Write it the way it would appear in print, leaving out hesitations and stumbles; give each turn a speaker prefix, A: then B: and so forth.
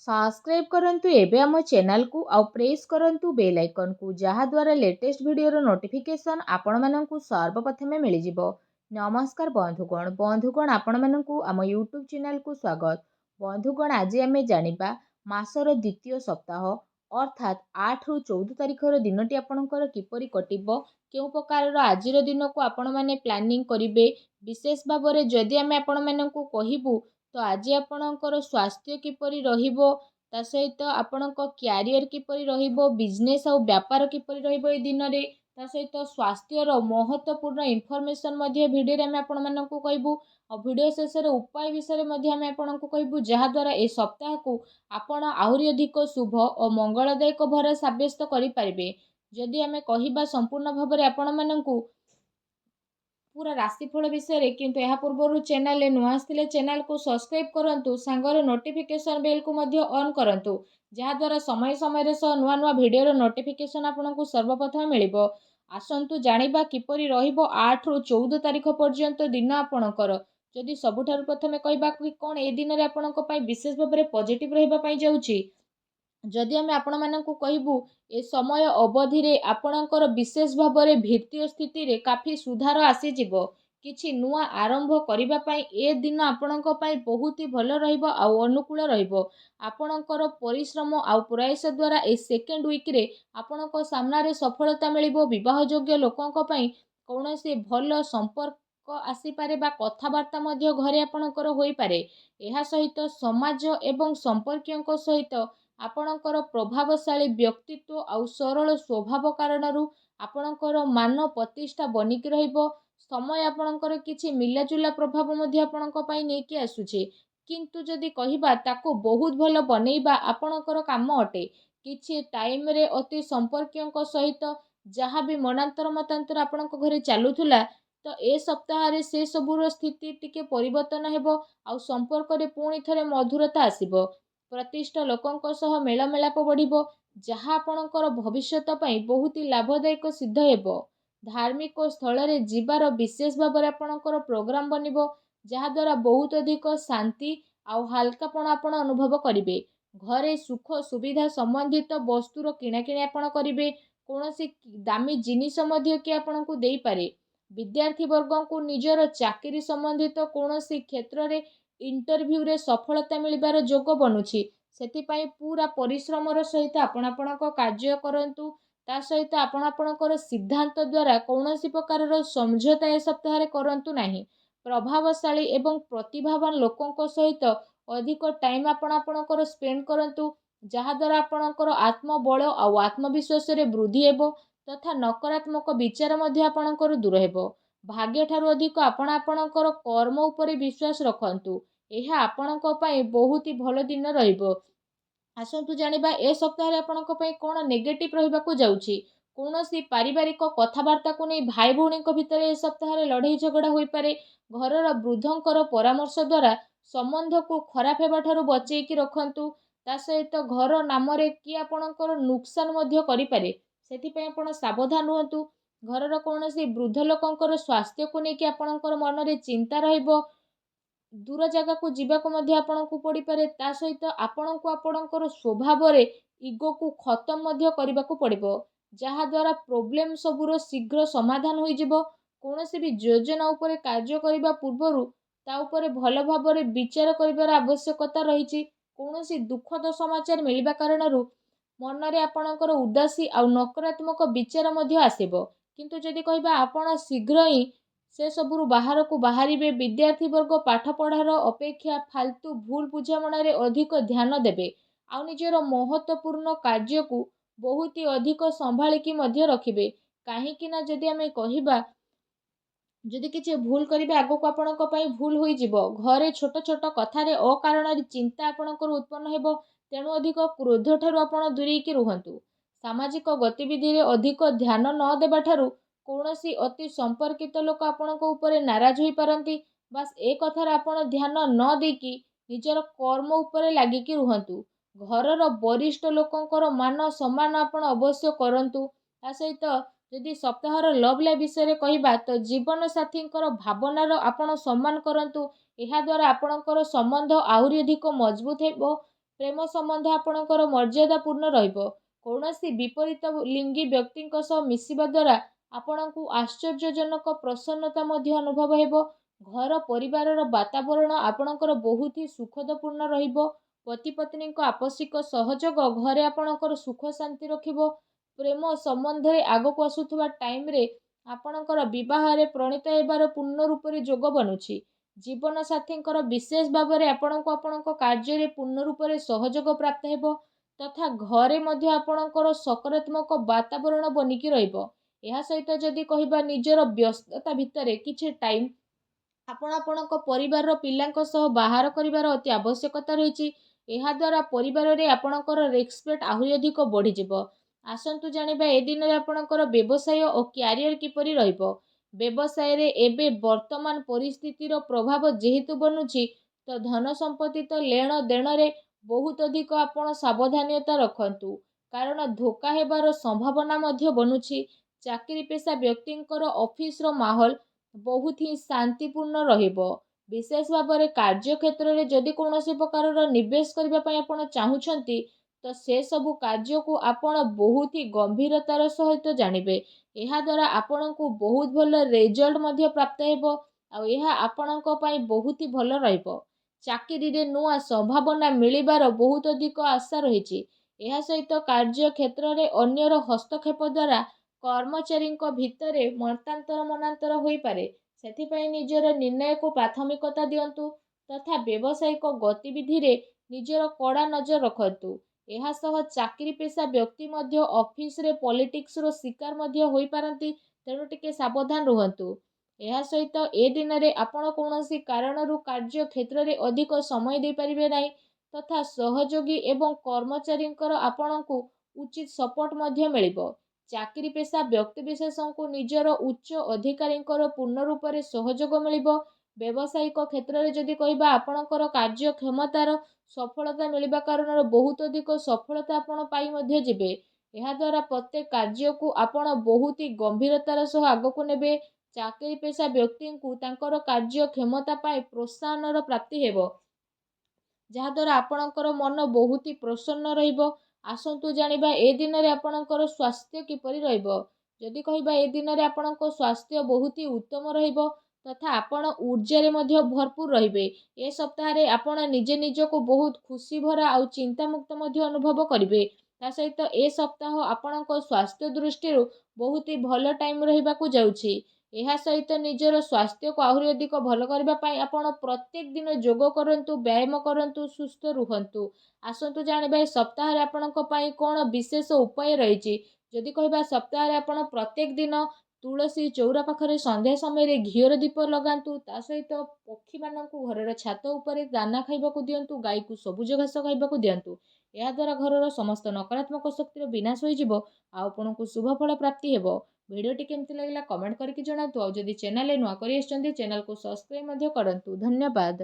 A: Subscribe करंतु एबे आम चैनल को आउ प्रेस करंतु बेल आइकन को जहा द्वारा लेटेस्ट वीडियो नोटिफिकेशन आपण माननकु सर्वप्रथमे मिल जिवो। नमस्कार बंधुगण आपण माननकु आम यूट्यूब चैनल को स्वागत। बंधुगण आज आमे जानिबा मासर द्वितीय सप्ताह अर्थात 8 रु 14 तारिखर दिनटी आपणकर किपरि कटिबो केउ प्रकार आजिर दिन को आपण माने प्लानिंग करिवे विशेष भाबरे जदि आमे आपण माननकु कहिबु तो आज आपणकर स्वास्थ्य किपरि रहिबो ता सहित आपणक क्यारियर किपरि रहिबो बिजनेस और व्यापार किपरि रहिबो ए दिन रे ता सहित स्वास्थ्यर महत्वपूर्ण इनफॉरमेशन मध्ये भिडियो रे आमे आपण माननकु कहबु और वीडियो शेष रे उपाय विषय मध्ये आमे आपणकु कहबु जहा द्वारा ए सप्ताह को आपण आहुरी अधिक शुभ और मंगलदायक भर साब्यस्त करि परिबे। जदि आमे कहिबा संपूर्ण भाबरे आपण माननकु पूरा राशिफल विषय रे किंतु यह पूर्व चैनल नुआ आसथिले चैनल को सब्सक्राइब करंतु सांगर नोटिफिकेशन बेल को मध्य ऑन करंतु जहा द्वारा समय समय रे नुआ नुआ वीडियो रो नोटिफिकेशन आपनको सर्वप्रथम मिलिबो। आसंतु जानिबा किपरि रहिबो 8 रु 14 तारिख पर्यंत दिन आपणकर। जदि सबुठारु प्रथमे कहबा कि कोन ए दिन रे आपनको पई विशेष भाबरे पॉजिटिव रहिबा पई जाउची जदि आमे आपण माननकु कहबु ए समय अवधि रे आपणकर विशेष भाबरे वित्तीय स्थिति रे काफी सुधार आसी जिवो। किछि नुआ आरंभ करिबा पई ए दिन आपणक पई बहुत ही भलो रहिबो आ अनुकूल रहिबो। आपणकर परिश्रम आ प्रयास द्वारा ए सेकेंड वीक रे आपणक सामना रे सफलता मिलिबो। विवाह योग्य लोकंक पई कोनोसी भलो संपर्क आसी पारे बा कथाबार्ता मध्य घरे आपणकर होई पारे। एहा सहित समाज एवं संपर्कियंक सहित आपणकर प्रभावशाली व्यक्तित्व आउ सरल स्वभाव कारणरू आपणकर मान प्रतिष्ठा बनिक रहिबो। समय आपणकर किछि मिलाजुला प्रभाव मध्ये आपणक पई नेकी आसुछे किंतु जदि कहिबा ताको बहुत भलो बनेइबा आपणकर काम अटे। किछि टाइम रे अति संपर्कियंक सहित जहाँ भी मनांतर मतांतर आपणक घरे चालुथुला तो ए सप्ताह रे से सबुर स्थिति टिके परिवर्तन हेबो आउ संपर्क रे पुणी थरे मधुरता आसीबो। प्रतिष्ठा लोकंक सह मेलमेलाप बढ़िबो जहाँ आपणकर भविष्यत पई बहुत ही लाभदायक सिद्ध हेबो। धार्मिक स्थल रे जीवार विशेष भाबरे आपणकर प्रोग्राम बनिबो जहाँ द्वारा बहुत अधिक शांति आउ हल्कापण आपण अनुभव करिवे। घरे सुख सुविधा संबंधित वस्तुर किणाकिणी आपण करिवे। कोनोसी दामी जिनिस मध्य कि आपणकु देई पारे। विद्यार्थी वर्गों को निजर चाकरी संबंधित कोनोसी क्षेत्र रे इंटरव्यू रे सफलता मिलिबार जोग बनुछि सेतिपाई पूरा परिश्रमर सहित आपण आपणक कार्य करंतु ता सहित आपण आपणकर सिद्धांत द्वारा कौनसी प्रकार समझौता ए सप्ताह रे करंतु नाही। प्रभावशाली एवं प्रतिभावान लोकंक सहित अधिक टाइम आपण आपणकर स्पेंड करंतु जहा द्वारा आपणकर आत्मबल आ आत्मविश्वास रे वृद्धि हेबो तथा नकारात्मक विचार मध्ये आपणकर दूर हेबो। भाग्य ठारू अधिक आपण आपणकर कर्म उपरे विश्वास रखंतु एहा आपणक पई बहुत ही भलो दिन रहिबो। आसंतु जानिबा ए सप्ताह रे आपणक पई कोन नेगेटिव रहिबाकू जाउची। कोनोसी पारिवारिक कथाबार्ता को नै भाई भौणी भितर ए सप्ताह रे लड़ाई झगड़ा होई पारे। घरर वृद्धंकर परामर्श द्वारा संबंध को खराब हेबा ठारू बचेई कि रखंतु ता सहित घर नाम रे कि आपणकर नुकसान मध्य करि पारे सेति पई आपण सावधान रहंतु। घरर कोनोसी वृद्ध लोकंकर स्वास्थ्य को नै कि आपणकर मन रे चिंता रहिबो। दूर जगह को जीवाक मध्य आपणकु पड़ी पारे ता सहित आपणकु आपणकर स्वभाव रे इगो को खत्म मध्य करबाकू पड़िबो जहा द्वारा प्रॉब्लम सबुर शीघ्र समाधान होई जिवो। कोनोसी भी योजना उपरे कार्य करिबा पूर्वरु ता उपरे भलो भाबरे विचार करिबार आवश्यकता रहिछि। कोनोसी दुखद समाचार मिलिबा कारणरू मन रे आपणकर उदासी आ नकारात्मक विचार मध्य आसीबो किंतु जदि कहबा आपण शीघ्र ही से सबुरु बाहर को बाहरिबे। विद्यार्थी वर्ग पाठ पढ़ार अपेक्षा फालतू भूल बुझामणा रे अधिक ध्यान देबे आ निजर महत्वपूर्ण कार्य को बहुत ही अधिक संभाळिकी मध्य रखिबे। काहेकि ना जदि आमे कहिबा जदि किछि भूल करिबे आगो को आपणक पई भूल होई जिवो। घरे छोट छोट कथा रे अकारण रे चिंता आपणकर उत्पन्न हेबो तेणु अधिक क्रोध ठारू आपण दूरेई कि रुहंतु। सामाजिक गतिविधि रे अधिक ध्यान न देबा ठारू कोनोसी अति संपर्कित लोक आपणक उपरे नाराज होई पारंती। बस ए कथार आपण ध्यान न देकी निजर कर्म उपरे लागिकी रुहंतु। घरर वरिष्ठ लोकंकर मान सम्मान आपण अवश्य करंतु। ता सहित जदि सप्ताहर लव लाइफ विषय कहिबा तो जीवन साथींकर भावनार आपण सम्मान करंतु। एहा द्वारा आपणकर संबंध आहुरी अधिक मजबूत हेबो ପ୍ରେମ ସମ୍ବନ୍ଧ ଆପଣଙ୍କର ମର୍ଯ୍ୟାଦାପୂର୍ଣ୍ଣ ରହିବ। କୌଣସି ବିପରୀତ ଲିଙ୍ଗୀ ବ୍ୟକ୍ତିଙ୍କ ସହ ମିଶିବା ଦ୍ୱାରା ଆପଣଙ୍କୁ ଆଶ୍ଚର୍ଯ୍ୟଜନକ ପ୍ରସନ୍ନତା ମଧ୍ୟ ଅନୁଭବ ହେବ। ଘର ପରିବାରର ବାତାବରଣ ଆପଣଙ୍କର ବହୁତ ହି ସୁଖଦପୂର୍ଣ୍ଣ ରହିବ। ପତି ପତ୍ନୀଙ୍କ ଆପୋଷିକ ସହଯୋଗ ଘରେ ଆପଣଙ୍କର ସୁଖ ଶାନ୍ତି ରଖିବ। ପ୍ରେମ ସମ୍ବନ୍ଧରେ ଆଗକୁ ଆସୁଥିବା ଟାଇମ୍ରେ ଆପଣଙ୍କର ବିବାହରେ ପ୍ରଣୀତ ହେବାର ପୂର୍ଣ୍ଣ ରୂପରେ ଯୋଗ ବନୁଛି। ଜୀବନ ସାଥୀଙ୍କର ବିଶେଷ ଭାବରେ ଆପଣଙ୍କୁ ଆପଣଙ୍କ କାର୍ଯ୍ୟରେ ପୂର୍ଣ୍ଣ ରୂପରେ ସହଯୋଗ ପ୍ରାପ୍ତ ହେବ ତଥା ଘରେ ମଧ୍ୟ ଆପଣଙ୍କର ସକାରାତ୍ମକ ବାତାବରଣ ବନିକି ରହିବ। ଏହା ସହିତ ଯଦି କହିବା ନିଜର ବ୍ୟସ୍ତତା ଭିତରେ କିଛି ଟାଇମ୍ ଆପଣ ଆପଣଙ୍କ ପରିବାରର ପିଲାଙ୍କ ସହ ବାହାର କରିବାର ଅତି ଆବଶ୍ୟକତା ରହିଛି। ଏହାଦ୍ୱାରା ପରିବାରରେ ଆପଣଙ୍କର ରେସ୍ପେକ୍ଟ ଆହୁରି ଅଧିକ ବଢ଼ିଯିବ। ଆସନ୍ତୁ ଜାଣିବା ଏ ଦିନରେ ଆପଣଙ୍କର ବ୍ୟବସାୟ ଓ କ୍ୟାରିୟର କିପରି ରହିବ। ବ୍ୟବସାୟରେ ଏବେ ବର୍ତ୍ତମାନ ପରିସ୍ଥିତିର ପ୍ରଭାବ ଯେହେତୁ ବନୁଛି ତ ଧନ ସମ୍ପତ୍ତି ତ ଲେଣ ଦେଣରେ ବହୁତ ଅଧିକ ଆପଣ ସାବଧାନତା ରଖନ୍ତୁ, କାରଣ ଧୋକା ହେବାର ସମ୍ଭାବନା ମଧ୍ୟ ବନୁଛି। ଚାକିରି ପେଶା ବ୍ୟକ୍ତିଙ୍କର ଅଫିସର ମାହୋଲ ବହୁତ ହିଁ ଶାନ୍ତିପୂର୍ଣ୍ଣ ରହିବ। ବିଶେଷ ଭାବରେ କାର୍ଯ୍ୟକ୍ଷେତ୍ରରେ ଯଦି କୌଣସି ପ୍ରକାରର ନିବେଶ କରିବା ପାଇଁ ଆପଣ ଚାହୁଁଛନ୍ତି ତ ସେସବୁ କାର୍ଯ୍ୟକୁ ଆପଣ ବହୁତ ହି ଗମ୍ଭୀରତାର ସହିତ ଜାଣିବେ। ଏହାଦ୍ୱାରା ଆପଣଙ୍କୁ ବହୁତ ଭଲ ରେଜଲ୍ଟ ମଧ୍ୟ ପ୍ରାପ୍ତ ହେବ ଆଉ ଏହା ଆପଣଙ୍କ ପାଇଁ ବହୁତ ହି ଭଲ ରହିବ। ଚାକିରିରେ ନୂଆ ସମ୍ଭାବନା ମିଳିବାର ବହୁତ ଅଧିକ ଆଶା ରହିଛି। ଏହା ସହିତ କାର୍ଯ୍ୟକ୍ଷେତ୍ରରେ ଅନ୍ୟର ହସ୍ତକ୍ଷେପ ଦ୍ୱାରା କର୍ମଚାରୀଙ୍କ ଭିତରେ ମତାନ୍ତର ମନାନ୍ତର ହୋଇପାରେ। ସେଥିପାଇଁ ନିଜର ନିର୍ଣ୍ଣୟକୁ ପ୍ରାଥମିକତା ଦିଅନ୍ତୁ ତଥା ବ୍ୟବସାୟିକ ଗତିବିଧିରେ ନିଜର କଡ଼ା ନଜର ରଖନ୍ତୁ। ଏହା ସହ ଚାକିରି ପେଶା ବ୍ୟକ୍ତି ମଧ୍ୟ ଅଫିସରେ ପଲିଟିକ୍ସର ଶିକାର ମଧ୍ୟ ହୋଇପାରନ୍ତି, ତେଣୁ ଟିକେ ସାବଧାନ ରୁହନ୍ତୁ। ଏହା ସହିତ ଏ ଦିନରେ ଆପଣ କୌଣସି କାରଣରୁ କାର୍ଯ୍ୟ କ୍ଷେତ୍ରରେ ଅଧିକ ସମୟ ଦେଇପାରିବେ ନାହିଁ ତଥା ସହଯୋଗୀ ଏବଂ କର୍ମଚାରୀଙ୍କର ଆପଣଙ୍କୁ ଉଚିତ ସପୋର୍ଟ ମଧ୍ୟ ମିଳିବ। ଚାକିରି ପେଶା ବ୍ୟକ୍ତିବିଶେଷଙ୍କୁ ନିଜର ଉଚ୍ଚ ଅଧିକାରୀଙ୍କର ପୂର୍ଣ୍ଣ ରୂପରେ ସହଯୋଗ ମିଳିବ। ବ୍ୟବସାୟିକ କ୍ଷେତ୍ରରେ ଯଦି କହିବା ଆପଣଙ୍କର କାର୍ଯ୍ୟକ୍ଷମତାର ସଫଳତା ମିଳିବା କାରଣରୁ ବହୁତ ଅଧିକ ସଫଳତା ଆପଣ ପାଇ ମଧ୍ୟ ଯିବେ। ଏହାଦ୍ୱାରା ପ୍ରତ୍ୟେକ କାର୍ଯ୍ୟକୁ ଆପଣ ବହୁତ ହି ଗମ୍ଭୀରତାର ସହ ଆଗକୁ ନେବେ। ଚାକିରି ପେଶା ବ୍ୟକ୍ତିଙ୍କୁ ତାଙ୍କର କାର୍ଯ୍ୟକ୍ଷମତା ପାଇଁ ପ୍ରୋତ୍ସାହନର ପ୍ରାପ୍ତି ହେବ, ଯାହାଦ୍ୱାରା ଆପଣଙ୍କର ମନ ବହୁତ ହି ପ୍ରସନ୍ନ ରହିବ। ଆସନ୍ତୁ ଜାଣିବା ଏ ଦିନରେ ଆପଣଙ୍କର ସ୍ୱାସ୍ଥ୍ୟ କିପରି ରହିବ। ଯଦି କହିବା ଏ ଦିନରେ ଆପଣଙ୍କ ସ୍ୱାସ୍ଥ୍ୟ ବହୁତ ହି ଉତ୍ତମ ରହିବ ତଥା ଆପଣ ଊର୍ଜାରେ ମଧ୍ୟ ଭରପୁର ରହିବେ। ଏ ସପ୍ତାହରେ ଆପଣ ନିଜେ ନିଜକୁ ବହୁତ ଖୁସି ଭରା ଆଉ ଚିନ୍ତାମୁକ୍ତ ମଧ୍ୟ ଅନୁଭବ କରିବେ। ତା ସହିତ ଏ ସପ୍ତାହ ଆପଣଙ୍କ ସ୍ୱାସ୍ଥ୍ୟ ଦୃଷ୍ଟିରୁ ବହୁତ ହି ଭଲ ଟାଇମ୍ ରହିବାକୁ ଯାଉଛି। ଏହା ସହିତ ନିଜର ସ୍ୱାସ୍ଥ୍ୟକୁ ଆହୁରି ଅଧିକ ଭଲ କରିବା ପାଇଁ ଆପଣ ପ୍ରତ୍ୟେକ ଦିନ ଯୋଗ କରନ୍ତୁ, ବ୍ୟାୟାମ କରନ୍ତୁ, ସୁସ୍ଥ ରୁହନ୍ତୁ। ଆସନ୍ତୁ ଜାଣିବା ଏ ସପ୍ତାହରେ ଆପଣଙ୍କ ପାଇଁ କ'ଣ ବିଶେଷ ଉପାୟ ରହିଛି। ଯଦି କହିବା ସପ୍ତାହରେ ଆପଣ ପ୍ରତ୍ୟେକ ଦିନ ତୁଳସୀ ଚଉରା ପାଖରେ ସନ୍ଧ୍ୟା ସମୟରେ ଘିଅର ଦୀପ ଲଗାନ୍ତୁ। ତା ସହିତ ପକ୍ଷୀମାନଙ୍କୁ ଘରର ଛାତ ଉପରେ ଦାନା ଖାଇବାକୁ ଦିଅନ୍ତୁ, ଗାଈକୁ ସବୁଜ ଘାସ ଖାଇବାକୁ ଦିଅନ୍ତୁ। ଏହାଦ୍ୱାରା ଘରର ସମସ୍ତ ନକାରାତ୍ମକ ଶକ୍ତିର ବିନାଶ ହୋଇଯିବ ଆଉ ଆପଣଙ୍କୁ ଶୁଭ ଫଳ ପ୍ରାପ୍ତି ହେବ। ଭିଡ଼ିଓଟି କେମିତି ଲାଗିଲା କମେଣ୍ଟ କରିକି ଜଣାନ୍ତୁ। ଆଉ ଯଦି ଚ୍ୟାନେଲରେ ନୂଆ କରି ଆସିଛନ୍ତି ଚ୍ୟାନେଲକୁ ସବସ୍କ୍ରାଇବ୍ ମଧ୍ୟ କରନ୍ତୁ। ଧନ୍ୟବାଦ।